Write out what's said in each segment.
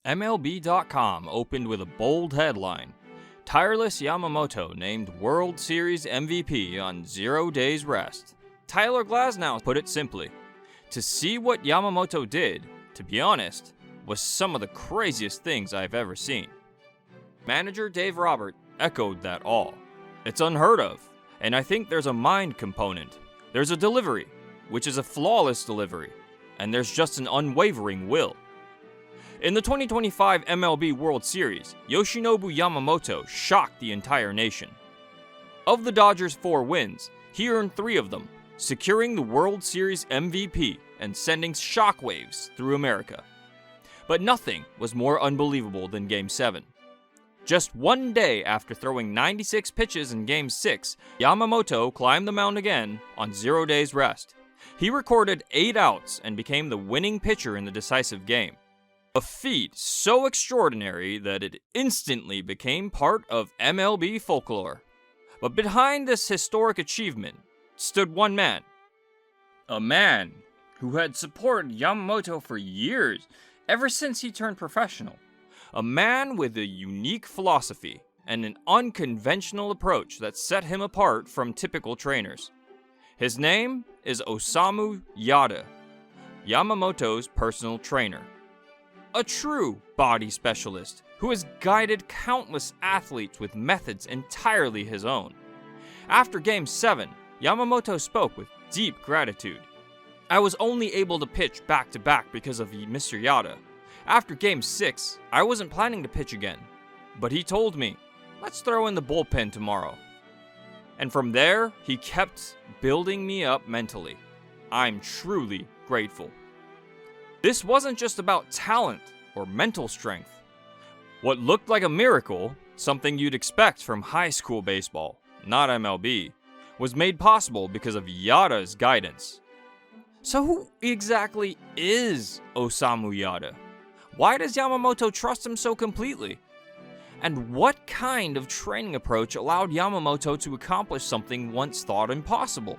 MLB.com opened with a bold headline. Tireless Yamamoto named World Series MVP on 0 days rest. Tyler Glasnow put it simply. To see what Yamamoto did, to be honest, was some of the craziest things I've ever seen. Manager Dave Robert echoed that all. It's unheard of, and I think there's a mind component. There's a delivery, which is a flawless delivery, and there's just an unwavering will. In the 2025 MLB World Series, Yoshinobu Yamamoto shocked the entire nation. Of the Dodgers' 4 wins, he earned 3 of them, securing the World Series MVP and sending shockwaves through America. But nothing was more unbelievable than Game 7. Just 1 day after throwing 96 pitches in Game 6, Yamamoto climbed the mound again on 0 days rest. He recorded 8 outs and became the winning pitcher in the decisive game. A feat so extraordinary that it instantly became part of MLB folklore. But behind this historic achievement stood one man. A man who had supported Yamamoto for years, ever since he turned professional. A man with a unique philosophy and an unconventional approach that set him apart from typical trainers. His name is Osamu Yada, Yamamoto's personal trainer. A true body specialist who has guided countless athletes with methods entirely his own. After Game 7, Yamamoto spoke with deep gratitude. I was only able to pitch back-to-back because of Mr. Yada. After Game 6, I wasn't planning to pitch again, but he told me, let's throw in the bullpen tomorrow. And from there, he kept building me up mentally. I'm truly grateful. This wasn't just about talent or mental strength. What looked like a miracle, something you'd expect from high school baseball, not MLB, was made possible because of Yada's guidance. So who exactly is Osamu Yada? Why does Yamamoto trust him so completely? And what kind of training approach allowed Yamamoto to accomplish something once thought impossible?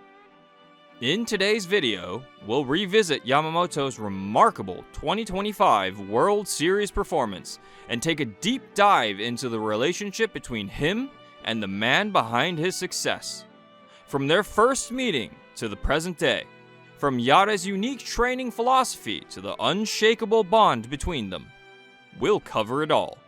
In today's video, we'll revisit Yamamoto's remarkable 2025 World Series performance and take a deep dive into the relationship between him and the man behind his success. From their first meeting to the present day, from Yada's unique training philosophy to the unshakable bond between them, we'll cover it all.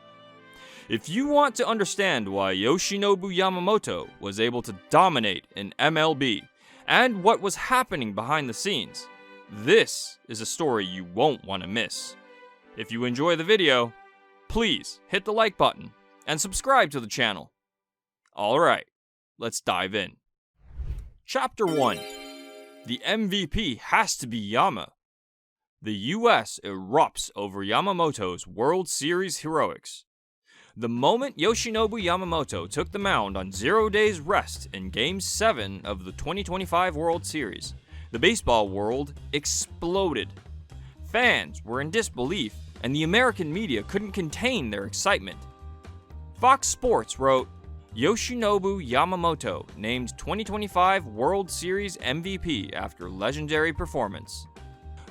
If you want to understand why Yoshinobu Yamamoto was able to dominate in MLB, and what was happening behind the scenes, this is a story you won't want to miss. If you enjoy the video, please hit the like button and subscribe to the channel. Alright, let's dive in. Chapter 1. The MVP has to be Yama. The US erupts over Yamamoto's World Series heroics. The moment Yoshinobu Yamamoto took the mound on 0 days rest in Game 7 of the 2025 World Series, the baseball world exploded. Fans were in disbelief, and the American media couldn't contain their excitement. Fox Sports wrote, Yoshinobu Yamamoto named 2025 World Series MVP after legendary performance.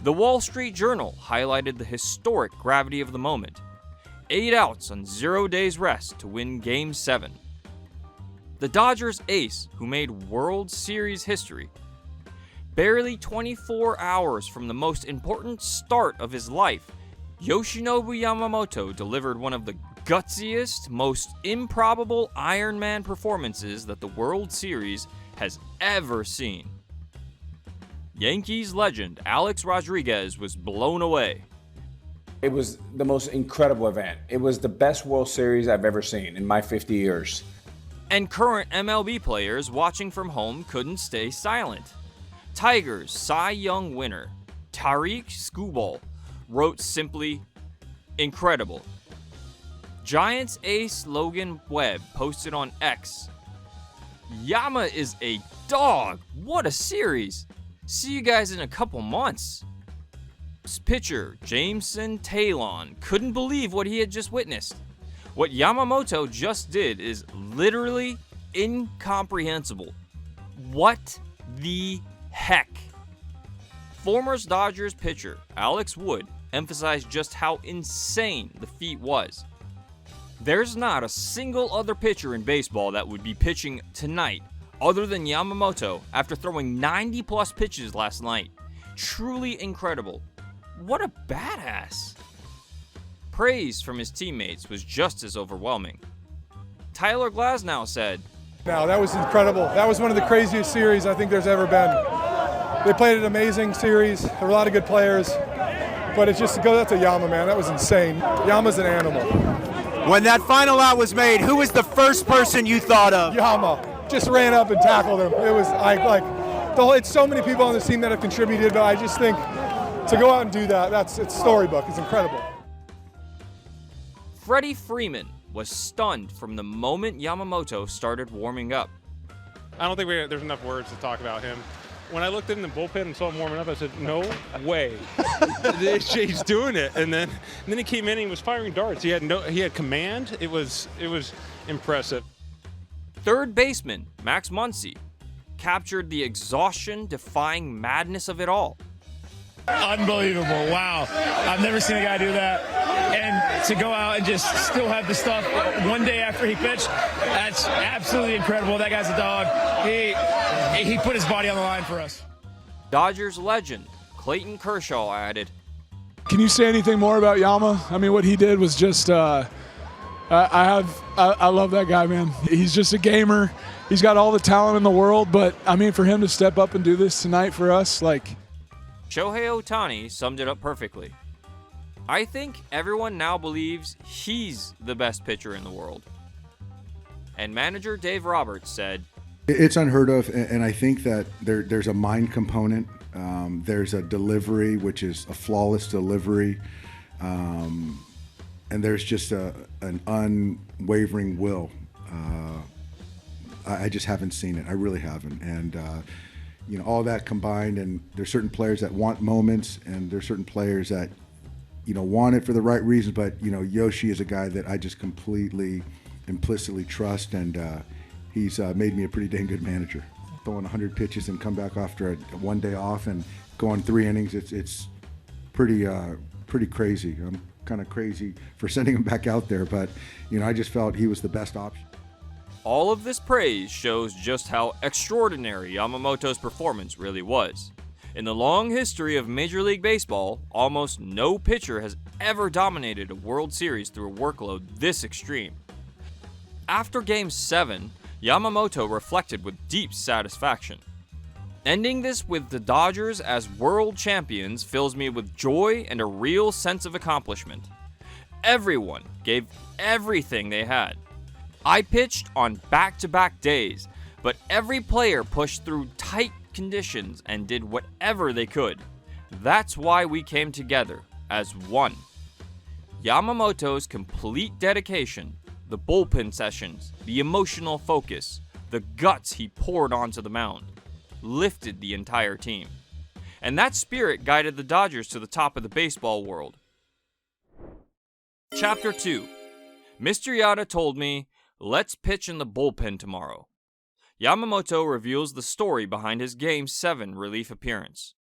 The Wall Street Journal highlighted the historic gravity of the moment. 8 outs on 0 days rest to win Game 7. The Dodgers ace, who made World Series history. Barely 24 hours from the most important start of his life, Yoshinobu Yamamoto delivered one of the gutsiest, most improbable Iron Man performances that the World Series has ever seen. Yankees legend Alex Rodriguez was blown away. It was the most incredible event. It was the best World Series I've ever seen in my 50 years. And current MLB players watching from home couldn't stay silent. Tigers Cy Young winner Tariq Skubal wrote simply, incredible. Giants ace Logan Webb posted on X, Yama is a dog. What a series. See you guys in a couple months. Pitcher Jameson Talon couldn't believe what he had just witnessed. What Yamamoto just did is literally incomprehensible. What the heck? Former Dodgers pitcher Alex Wood emphasized just how insane the feat was. There's not a single other pitcher in baseball that would be pitching tonight other than Yamamoto after throwing 90+ pitches last night. Truly incredible. What a badass. Praise from his teammates was just as overwhelming. Tyler Glasnow said, "Now that was incredible. That was one of the craziest series I think there's ever been. They played an amazing series. There were a lot of good players, but it's just to go out to Yama, man. That was insane. Yama's an animal." When that final out was made, who was the first person you thought of? Yama just ran up and tackled him. It was it's so many people on this team that have contributed, but I just think to go out and do that, it's storybook. It's incredible. Freddie Freeman was stunned from the moment Yamamoto started warming up. I don't think there's enough words to talk about him. When I looked in the bullpen and saw him warming up, I said, no way. He's doing it. And then he came in and he was firing darts. He had command. It was impressive. Third baseman Max Muncy captured the exhaustion-defying madness of it all. Unbelievable. Wow. I've never seen a guy do that. And to go out and just still have the stuff one day after he pitched, that's absolutely incredible. That guy's a dog. He put his body on the line for us. Dodgers legend Clayton Kershaw added, "Can you say anything more about Yama? I mean, what he did was just, I love that guy, man. He's just a gamer. He's got all the talent in the world, but I mean, for him to step up and do this tonight for us, like..." Shohei Ohtani summed it up perfectly. I think everyone now believes he's the best pitcher in the world. And manager Dave Roberts said, "It's unheard of, and I think that there's a mind component. There's a delivery, which is a flawless delivery, and there's just an unwavering will. I just haven't seen it. I really haven't. And all that combined, and there's certain players that want moments, and there's certain players that want it for the right reasons. But Yoshi is a guy that I just completely, implicitly trust, and he's made me a pretty dang good manager. Throwing 100 pitches and come back after a one day off and going 3 innings, it's pretty crazy. I'm kind of crazy for sending him back out there, but I just felt he was the best option." All of this praise shows just how extraordinary Yamamoto's performance really was. In the long history of Major League Baseball, almost no pitcher has ever dominated a World Series through a workload this extreme. After Game 7, Yamamoto reflected with deep satisfaction. "Ending this with the Dodgers as world champions fills me with joy and a real sense of accomplishment. Everyone gave everything they had. I pitched on back-to-back days, but every player pushed through tight conditions and did whatever they could. That's why we came together as one." Yamamoto's complete dedication, the bullpen sessions, the emotional focus, the guts he poured onto the mound, lifted the entire team. And that spirit guided the Dodgers to the top of the baseball world. Chapter 2. Mr. Yada told me, "Let's pitch in the bullpen tomorrow." Yamamoto reveals the story behind his Game 7 relief appearance.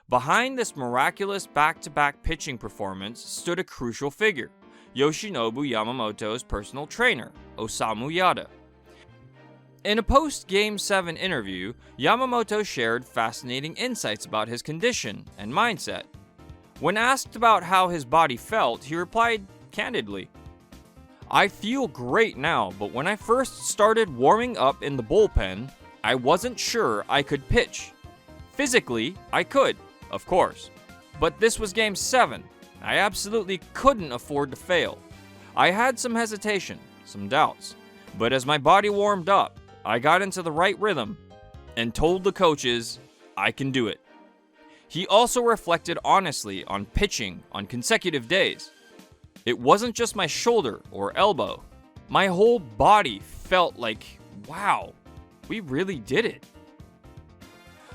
Behind this miraculous back-to-back pitching performance stood a crucial figure, Yoshinobu Yamamoto's personal trainer, Osamu Yada. In a post-Game 7 interview, Yamamoto shared fascinating insights about his condition and mindset. When asked about how his body felt, he replied candidly, "I feel great now, but when I first started warming up in the bullpen, I wasn't sure I could pitch. Physically, I could, of course. But this was Game 7. I absolutely couldn't afford to fail. I had some hesitation, some doubts, but as my body warmed up, I got into the right rhythm and told the coaches, I can do it." He also reflected honestly on pitching on consecutive days. "It wasn't just my shoulder or elbow. My whole body felt like, wow, we really did it."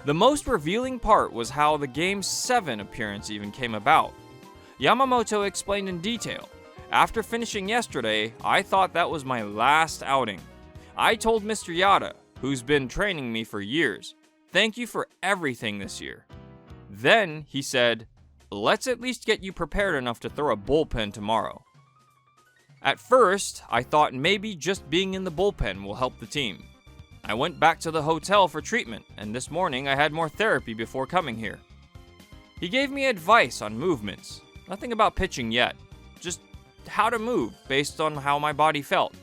The most revealing part was how the Game 7 appearance even came about. Yamamoto explained in detail, "After finishing yesterday, I thought that was my last outing. I told Mr. Yada, who's been training me for years, thank you for everything this year. Then he said, let's at least get you prepared enough to throw a bullpen tomorrow. At first, I thought maybe just being in the bullpen will help the team. I went back to the hotel for treatment, and this morning I had more therapy before coming here. He gave me advice on movements, nothing about pitching yet, just how to move based on how my body felt.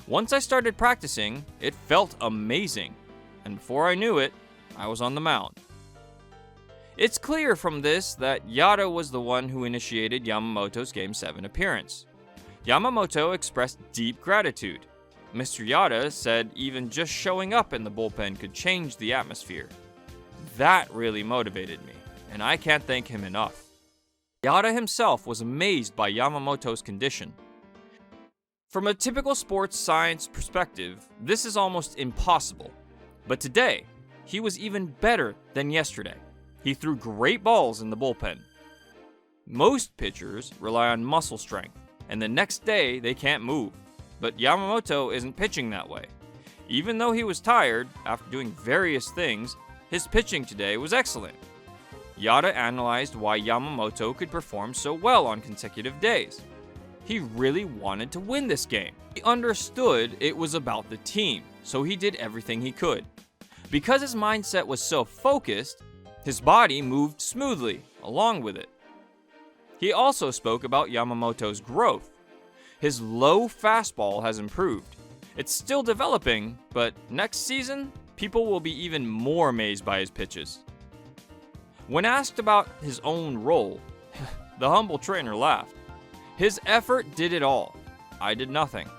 Once I started practicing, it felt amazing, and before I knew it, I was on the mound. It's clear from this that Yada was the one who initiated Yamamoto's Game 7 appearance. Yamamoto expressed deep gratitude. Mr. Yada said even just showing up in the bullpen could change the atmosphere. That really motivated me, and I can't thank him enough. Yada himself was amazed by Yamamoto's condition. From a typical sports science perspective, this is almost impossible. But today, he was even better than yesterday. He threw great balls in the bullpen. Most pitchers rely on muscle strength, and the next day they can't move. But Yamamoto isn't pitching that way. Even though he was tired after doing various things, his pitching today was excellent. Yada analyzed why Yamamoto could perform so well on consecutive days. He really wanted to win this game. He understood it was about the team, so he did everything he could. Because his mindset was so focused, his body moved smoothly along with it. He also spoke about Yamamoto's growth. His low fastball has improved. It's still developing, but next season, people will be even more amazed by his pitches. When asked about his own role, the humble trainer laughed. His effort did it all. I did nothing.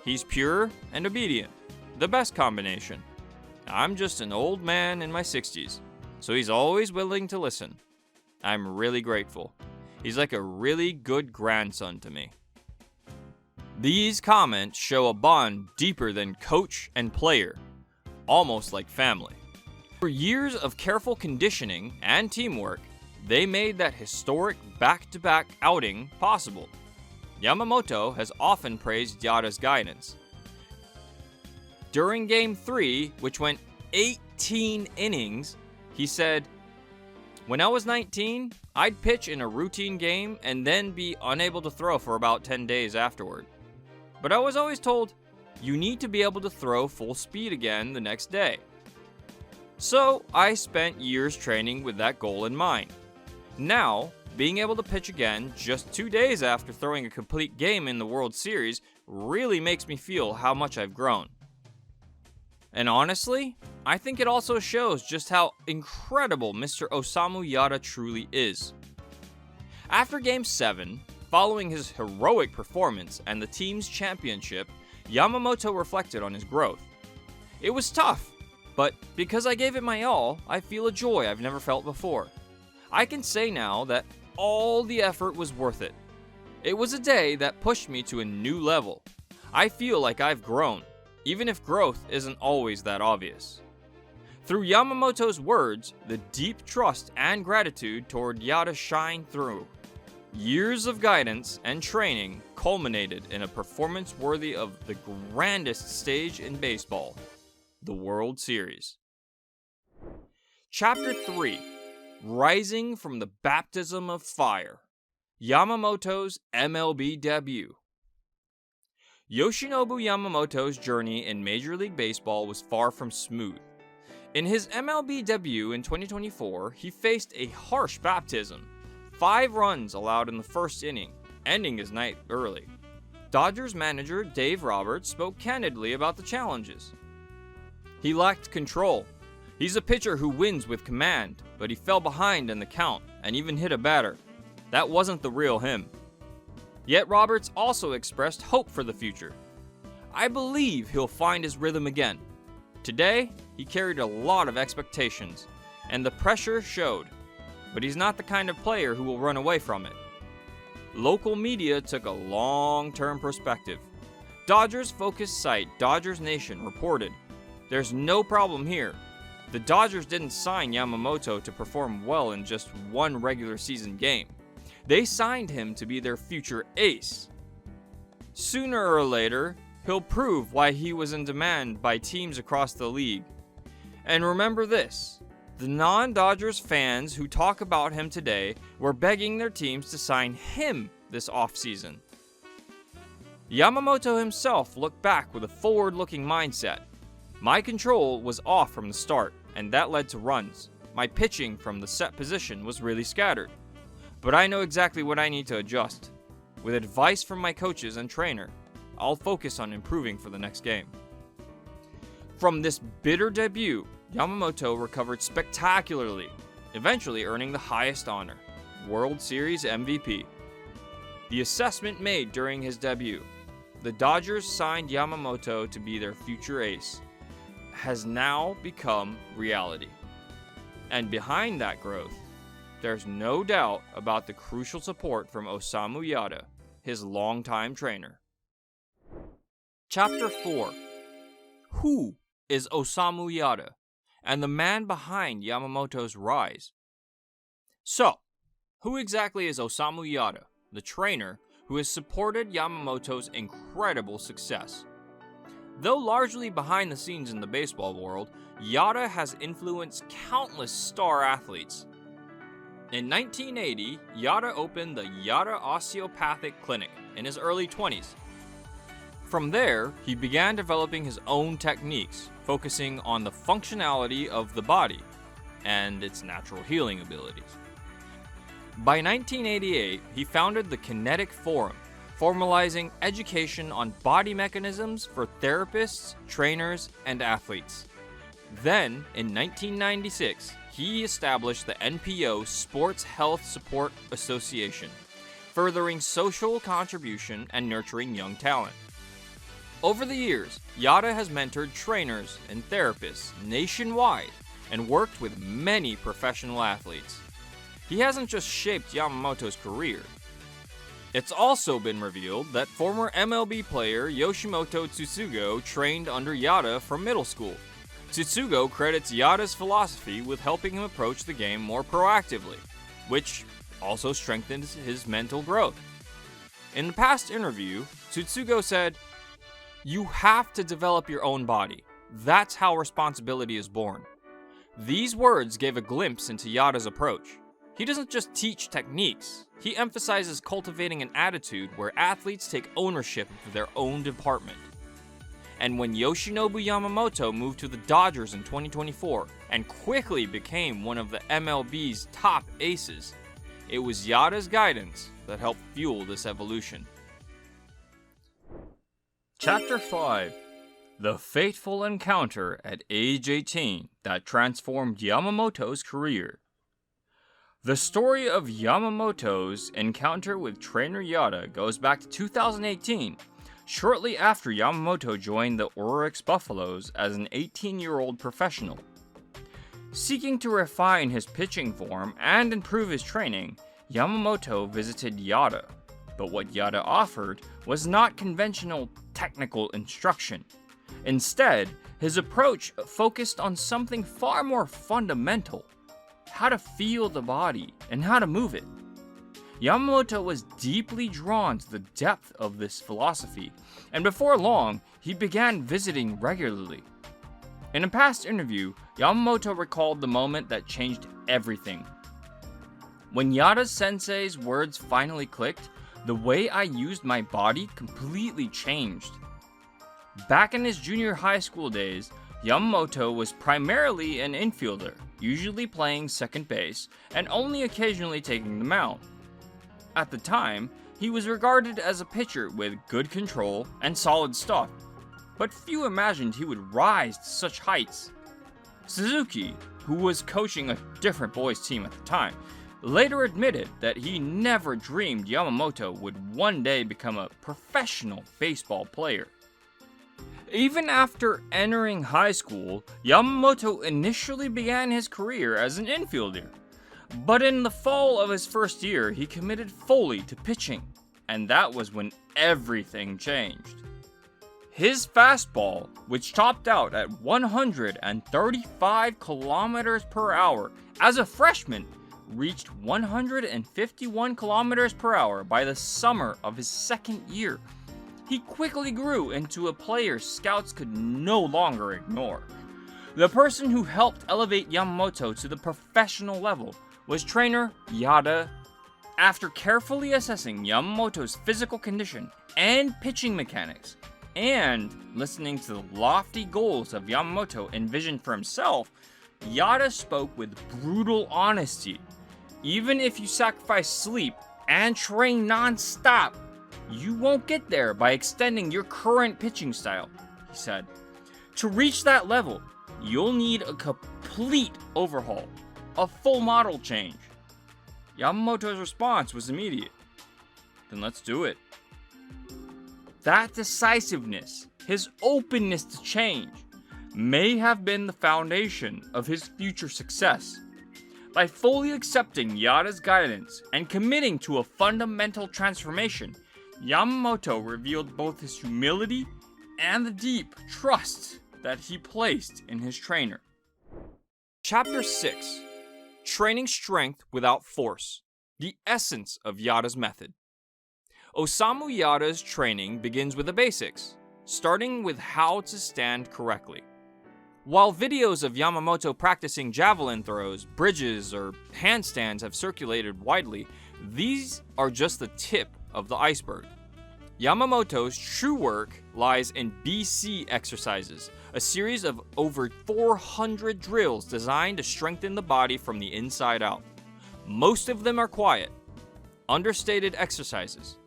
He's pure and obedient. The best combination. I'm just an old man in my 60s, so he's always willing to listen. I'm really grateful. He's like a really good grandson to me. These comments show a bond deeper than coach and player, almost like family. For years of careful conditioning and teamwork, they made that historic back-to-back outing possible. Yamamoto has often praised Yada's guidance. During Game 3, which went 18 innings, he said, "When I was 19, I'd pitch in a routine game and then be unable to throw for about 10 days afterward. But I was always told, you need to be able to throw full speed again the next day. So I spent years training with that goal in mind. Now, being able to pitch again just 2 days after throwing a complete game in the World Series really makes me feel how much I've grown. And honestly, I think it also shows just how incredible Mr. Osamu Yada truly is." After Game 7, following his heroic performance and the team's championship, Yamamoto reflected on his growth. "It was tough, but because I gave it my all, I feel a joy I've never felt before. I can say now that all the effort was worth it. It was a day that pushed me to a new level. I feel like I've grown, even if growth isn't always that obvious." Through Yamamoto's words, the deep trust and gratitude toward Yada shine through. Years of guidance and training culminated in a performance worthy of the grandest stage in baseball, the World Series. Chapter 3: Rising from the Baptism of Fire. Yamamoto's MLB debut. Yoshinobu Yamamoto's journey in Major League Baseball was far from smooth. In his MLB debut in 2024, he faced a harsh baptism. 5 runs allowed in the first inning, ending his night early. Dodgers manager Dave Roberts spoke candidly about the challenges. He lacked control. He's a pitcher who wins with command, but he fell behind in the count and even hit a batter. That wasn't the real him. Yet Roberts also expressed hope for the future. "I believe he'll find his rhythm again." Today, he carried a lot of expectations, and the pressure showed. But he's not the kind of player who will run away from it. Local media took a long-term perspective. Dodgers-focused site Dodgers Nation reported, "There's no problem here. The Dodgers didn't sign Yamamoto to perform well in just one regular season game. They signed him to be their future ace. Sooner or later, he'll prove why he was in demand by teams across the league. And remember this, The non-Dodgers fans who talk about him today were begging their teams to sign him this offseason. Yamamoto himself looked back with a forward-looking mindset. My control was off from the start, and that led to runs. My pitching from the set position was really scattered. But I know exactly what I need to adjust. With advice from my coaches and trainer, I'll focus on improving for the next game. From this bitter debut, Yamamoto recovered spectacularly, eventually earning the highest honor, World Series MVP. The assessment made during his debut, the Dodgers signed Yamamoto to be their future ace, has now become reality. And behind that growth, there's no doubt about the crucial support from Osamu Yada, his longtime trainer. Chapter 4. Who is Osamu Yada, and the man behind Yamamoto's rise? So, who exactly is Osamu Yada, the trainer who has supported Yamamoto's incredible success? Though largely behind the scenes in the baseball world, Yada has influenced countless star athletes. In 1980, Yada opened the Yada Osteopathic Clinic in his early 20s. From there, he began developing his own techniques, focusing on the functionality of the body and its natural healing abilities. By 1988, he founded the Kinetic Forum, formalizing education on body mechanisms for therapists, trainers, and athletes. Then, in 1996, he established the NPO Sports Health Support Association, furthering social contribution and nurturing young talent. Over the years, Yada has mentored trainers and therapists nationwide and worked with many professional athletes. He hasn't just shaped Yamamoto's career. It's also been revealed that former MLB player Yoshimoto Tsutsugo trained under Yada from middle school. Tsutsugo credits Yada's philosophy with helping him approach the game more proactively, which also strengthens his mental growth. In the past interview, Tsutsugo said, "You have to develop your own body. That's how responsibility is born." These words gave a glimpse into Yada's approach. He doesn't just teach techniques, he emphasizes cultivating an attitude where athletes take ownership of their own department. And when Yoshinobu Yamamoto moved to the Dodgers in 2024 and quickly became one of the MLB's top aces, it was Yada's guidance that helped fuel this evolution. Chapter 5. The fateful encounter at age 18 that transformed Yamamoto's career. The story of Yamamoto's encounter with trainer Yada goes back to 2018, shortly after Yamamoto joined the Oryx Buffaloes as an 18-year-old professional. Seeking to refine his pitching form and improve his training, Yamamoto visited Yada, but what Yada offered was not conventional technical instruction. Instead, his approach focused on something far more fundamental: how to feel the body and how to move it. Yamamoto was deeply drawn to the depth of this philosophy, and before long, he began visiting regularly. In a past interview, Yamamoto recalled the moment that changed everything. When Yada sensei's words finally clicked, the way I used my body completely changed. Back in his junior high school days, Yamamoto was primarily an infielder, usually playing second base and only occasionally taking the mound. At the time, he was regarded as a pitcher with good control and solid stuff, but few imagined he would rise to such heights. Suzuki, who was coaching a different boys team at the time, later admitted that he never dreamed Yamamoto would one day become a professional baseball player. Even after entering high school, Yamamoto initially began his career as an infielder. But in the fall of his first year, he committed fully to pitching, and that was when everything changed. His fastball, which topped out at 135 kilometers per hour as a freshman, reached 151 kilometers per hour by the summer of his second year. He quickly grew into a player scouts could no longer ignore. The person who helped elevate Yamamoto to the professional level was trainer Yada. After carefully assessing Yamamoto's physical condition and pitching mechanics, and listening to the lofty goals of Yamamoto envisioned for himself, Yada spoke with brutal honesty. Even if you sacrifice sleep and train non-stop, you won't get there by extending your current pitching style, he said. To reach that level, you'll need a complete overhaul, a full model change. Yamamoto's response was immediate. Then let's do it. That decisiveness, his openness to change, may have been the foundation of his future success. By fully accepting Yada's guidance and committing to a fundamental transformation, Yamamoto revealed both his humility and the deep trust that he placed in his trainer. Chapter 6: Training Strength Without Force, the essence of Yada's method. Osamu Yada's training begins with the basics, starting with how to stand correctly. While videos of Yamamoto practicing javelin throws, bridges, or handstands have circulated widely, these are just the tip of the iceberg. Yamamoto's true work lies in BC exercises, a series of over 400 drills designed to strengthen the body from the inside out. Most of them are quiet, understated exercises.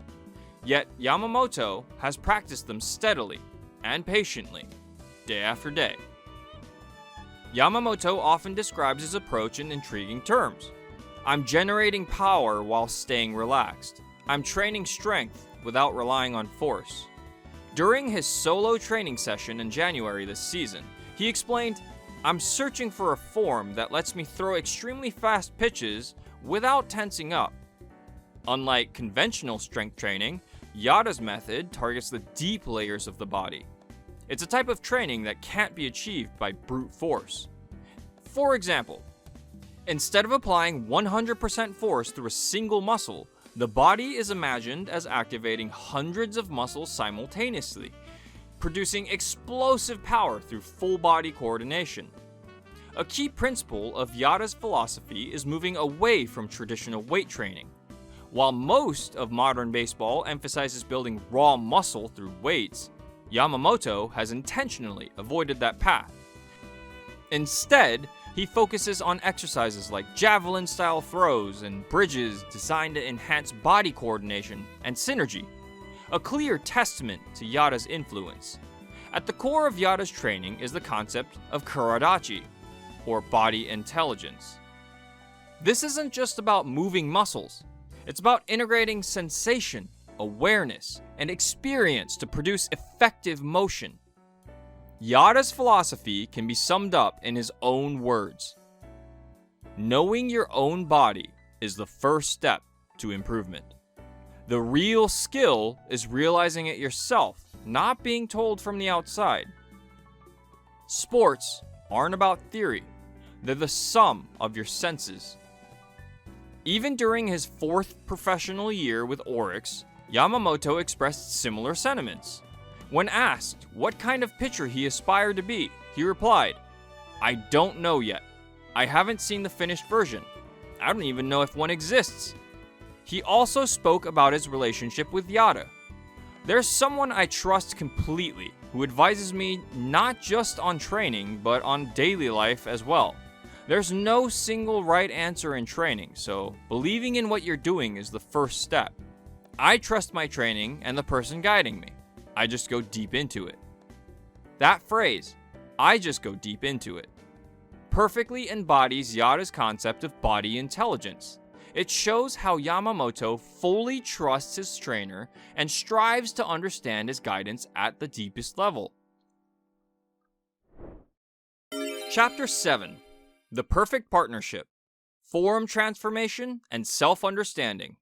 Yet Yamamoto has practiced them steadily and patiently, day after day. Yamamoto often describes his approach in intriguing terms. I'm generating power while staying relaxed. I'm training strength without relying on force. During his solo training session in January this season, he explained, I'm searching for a form that lets me throw extremely fast pitches without tensing up. Unlike conventional strength training, Yada's method targets the deep layers of the body. It's a type of training that can't be achieved by brute force. For example, instead of applying 100% force through a single muscle, the body is imagined as activating hundreds of muscles simultaneously, producing explosive power through full body coordination. A key principle of Yada's philosophy is moving away from traditional weight training. While most of modern baseball emphasizes building raw muscle through weights, Yamamoto has intentionally avoided that path. Instead, he focuses on exercises like javelin-style throws and bridges designed to enhance body coordination and synergy, a clear testament to Yada's influence. At the core of Yada's training is the concept of kuradachi, or body intelligence. This isn't just about moving muscles. It's about integrating sensation, awareness, and experience to produce effective motion. Yada's philosophy can be summed up in his own words. Knowing your own body is the first step to improvement. The real skill is realizing it yourself, not being told from the outside. Sports aren't about theory. They're the sum of your senses. Even during his 4th professional year with Oryx, Yamamoto expressed similar sentiments. When asked what kind of pitcher he aspired to be, he replied, I don't know yet. I haven't seen the finished version. I don't even know if one exists. He also spoke about his relationship with Yada. There's someone I trust completely who advises me not just on training, but on daily life as well. There's no single right answer in training, so believing in what you're doing is the first step. I trust my training and the person guiding me. I just go deep into it. That phrase, I just go deep into it, perfectly embodies Yada's concept of body intelligence. It shows how Yamamoto fully trusts his trainer and strives to understand his guidance at the deepest level. Chapter 7: The Perfect Partnership, Form Transformation, and Self-Understanding.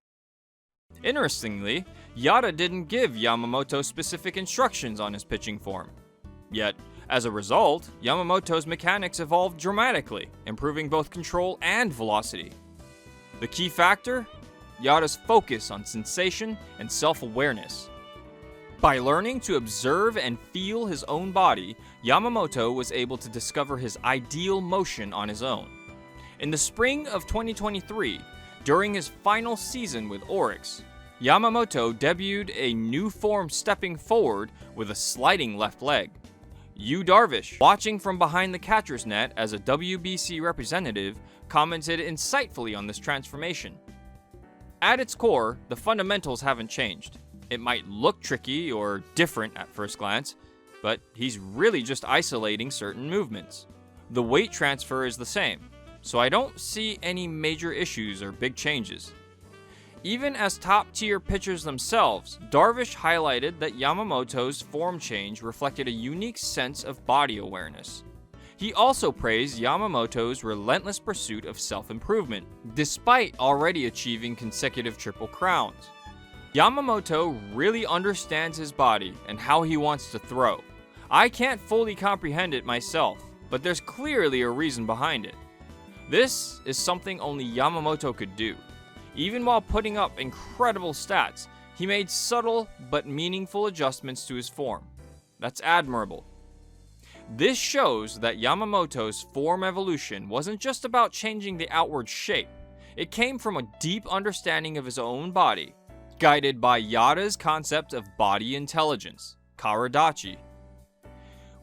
Interestingly, Yada didn't give Yamamoto specific instructions on his pitching form. Yet, as a result, Yamamoto's mechanics evolved dramatically, improving both control and velocity. The key factor? Yada's focus on sensation and self-awareness. By learning to observe and feel his own body, Yamamoto was able to discover his ideal motion on his own. In the spring of 2023, during his final season with Oryx, Yamamoto debuted a new form stepping forward with a sliding left leg. Yu Darvish, watching from behind the catcher's net as a WBC representative, commented insightfully on this transformation. At its core, the fundamentals haven't changed. It might look tricky or different at first glance, but he's really just isolating certain movements. The weight transfer is the same, so I don't see any major issues or big changes. Even as top-tier pitchers themselves, Darvish highlighted that Yamamoto's form change reflected a unique sense of body awareness. He also praised Yamamoto's relentless pursuit of self-improvement, despite already achieving consecutive Triple Crowns. Yamamoto really understands his body and how he wants to throw. I can't fully comprehend it myself, but there's clearly a reason behind it. This is something only Yamamoto could do. Even while putting up incredible stats, he made subtle but meaningful adjustments to his form. That's admirable. This shows that Yamamoto's form evolution wasn't just about changing the outward shape. It came from a deep understanding of his own body, guided by Yada's concept of body intelligence, Karadachi.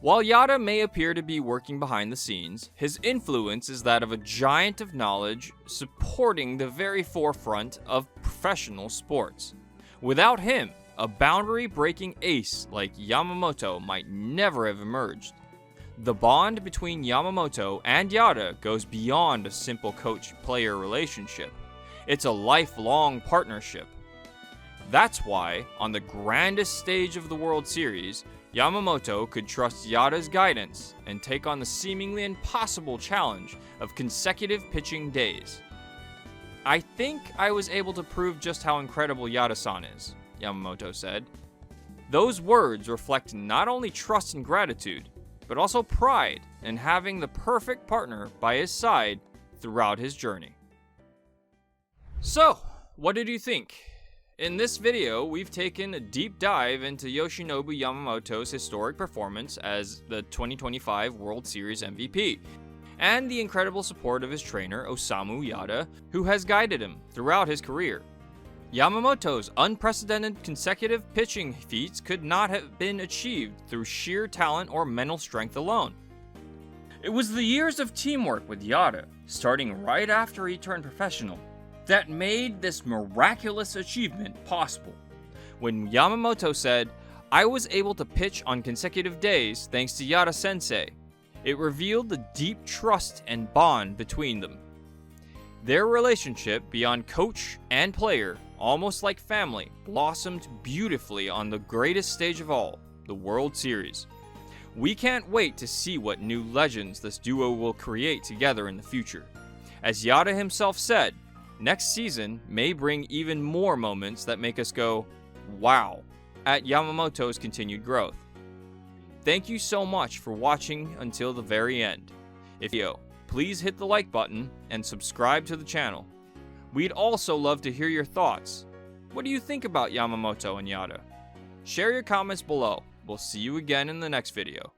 While Yada may appear to be working behind the scenes, his influence is that of a giant of knowledge supporting the very forefront of professional sports. Without him, a boundary-breaking ace like Yamamoto might never have emerged. The bond between Yamamoto and Yada goes beyond a simple coach-player relationship. It's a lifelong partnership. That's why, on the grandest stage of the World Series, Yamamoto could trust Yada's guidance and take on the seemingly impossible challenge of consecutive pitching days. I think I was able to prove just how incredible Yada-san is, Yamamoto said. Those words reflect not only trust and gratitude, but also pride in having the perfect partner by his side throughout his journey. So, what did you think? In this video, we've taken a deep dive into Yoshinobu Yamamoto's historic performance as the 2025 World Series MVP, and the incredible support of his trainer, Osamu Yada, who has guided him throughout his career. Yamamoto's unprecedented consecutive pitching feats could not have been achieved through sheer talent or mental strength alone. It was the years of teamwork with Yada, starting right after he turned professional, that made this miraculous achievement possible. When Yamamoto said, "I was able to pitch on consecutive days thanks to Yada-sensei," it revealed the deep trust and bond between them. Their relationship, beyond coach and player, almost like family, blossomed beautifully on the greatest stage of all, the World Series. We can't wait to see what new legends this duo will create together in the future. As Yada himself said, next season may bring even more moments that make us go, wow, at Yamamoto's continued growth. Thank you so much for watching until the very end. If you, please hit the like button and subscribe to the channel. We'd also love to hear your thoughts. What do you think about Yamamoto and Yada? Share your comments below. We'll see you again in the next video.